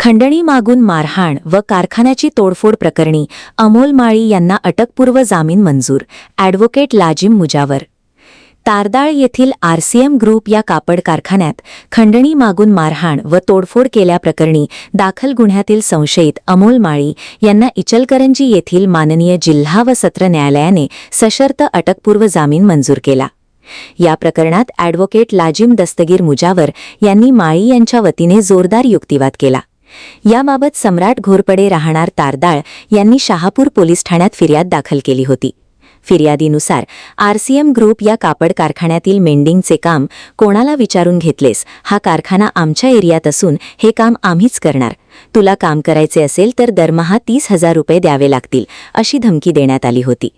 खंडणी मागून मारहाण व कारखान्याची तोडफोड प्रकरणी अमोल माळी यांना अटकपूर्व जामीन मंजूर. ॲडव्होकेट लाजिम मुजावर. तारदाळ येथील आरसीएम ग्रुप या कापड कारखान्यात खंडणी मागून मारहाण व तोडफोड केल्याप्रकरणी दाखल गुन्ह्यातील संशयित अमोल माळी यांना इचलकरंजी येथील माननीय जिल्हा व सत्र न्यायालयाने सशर्त अटकपूर्व जामीन मंजूर केला. या प्रकरणात ॲडव्होकेट लाजिम दस्तगीर मुजावर यांनी माळी यांच्या वतीने जोरदार युक्तिवाद केला. याबाबत सम्राट घोरपडे राहणार तारदाळ यांनी शहापूर पोलीस ठाण्यात फिर्याद दाखल केली होती. फिर्यादीनुसार आरसीएम ग्रुप या कापड कारखान्यातील मेंडिंगचे काम कोणाला विचारून घेतलेस, हा कारखाना आमच्या एरियात असून हे काम आम्हीच करणार, तुला काम करायचे असेल तर दरमहा 30,000 रुपये द्यावे लागतील, अशी धमकी देण्यात आली होती.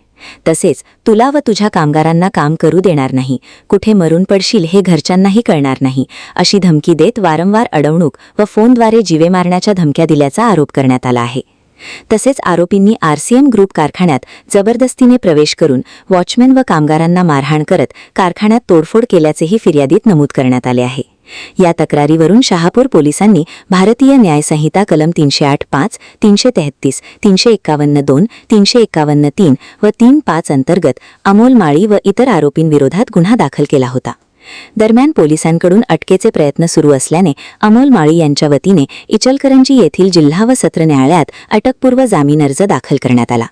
तसेच तुला व तुझ्या कामगारांना काम करू देणार नाही, कुठे मरून पडशील हे घरच्यांनाही कळणार नाही, अशी धमकी देत वारंवार अडवणूक व फोनद्वारे जीवे मारण्याच्या धमक्या दिल्याचा आरोप करण्यात आला आहे. तसेच आरोपींनी आरसीएम ग्रुप कारखान्यात जबरदस्तीने प्रवेश करून वॉचमॅन व कामगारांना मारहाण करत कारखान्यात तोडफोड केल्याचेही फिर्यादीत नमूद करण्यात आले आहे. या तक्रारीवरून शहापूर पोलिसांनी भारतीय न्याय संहिता कलम 308(5), 333, 351(2), 351(3) व 3(5) अंतर्गत अमोल माळी व इतर आरोपींविरोधात गुन्हा दाखल केला होता. दरम्यान पोलिसांकडून अटकेचे प्रयत्न सुरू असल्याने अमोल माळी यांच्या वतीने इचलकरंजी येथील जिल्हा व सत्र न्यायालयात अटकपूर्व जामीन अर्ज दाखल करण्यात आला.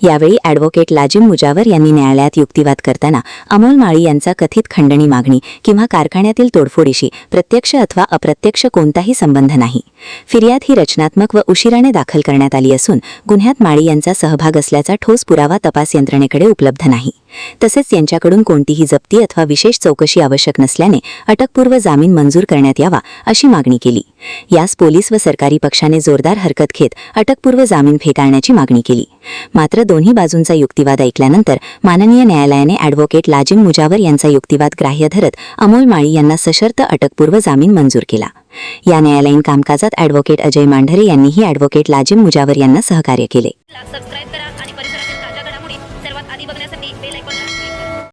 यावेळी ॲडव्होकेट लाजिम मुजावर यांनी न्यायालयात युक्तिवाद करताना अमोल माळी यांचा कथित खंडणी मागणी किंवा कारखान्यातील तोडफोडीशी प्रत्यक्ष अथवा अप्रत्यक्ष कोणताही संबंध नाही, फिर्याद ही रचनात्मक व उशिराने दाखल करण्यात आली असून गुन्ह्यात माळी यांचा सहभाग असल्याचा ठोस पुरावा तपास यंत्रणेकडे उपलब्ध नाही, तसेच यांच्याकडून कोणतीही जप्ती अथवा विशेष चौकशी आवश्यक नसल्याने अटकपूर्व जामीन मंजूर करण्यात यावा, अशी मागणी केली. यास पोलीस व सरकारी पक्षाने जोरदार हरकत घेत अटकपूर्व जामीन फेटाळण्याची मागणी केली. मात्र दोन्ही बाजूंचा युक्तिवाद ऐकल्यानंतर माननीय न्यायालयाने ॲडव्होकेट लाजिम मुजावर यांचा युक्तिवाद ग्राह्य धरत अमोल माळी यांना सशर्त अटकपूर्व जामीन मंजूर केला. या न्यायालयीन कामकाजात ॲडव्होकेट अजय मांढरे यांनीही ॲडव्होकेट लाजिम मुजावर यांना सहकार्य केले.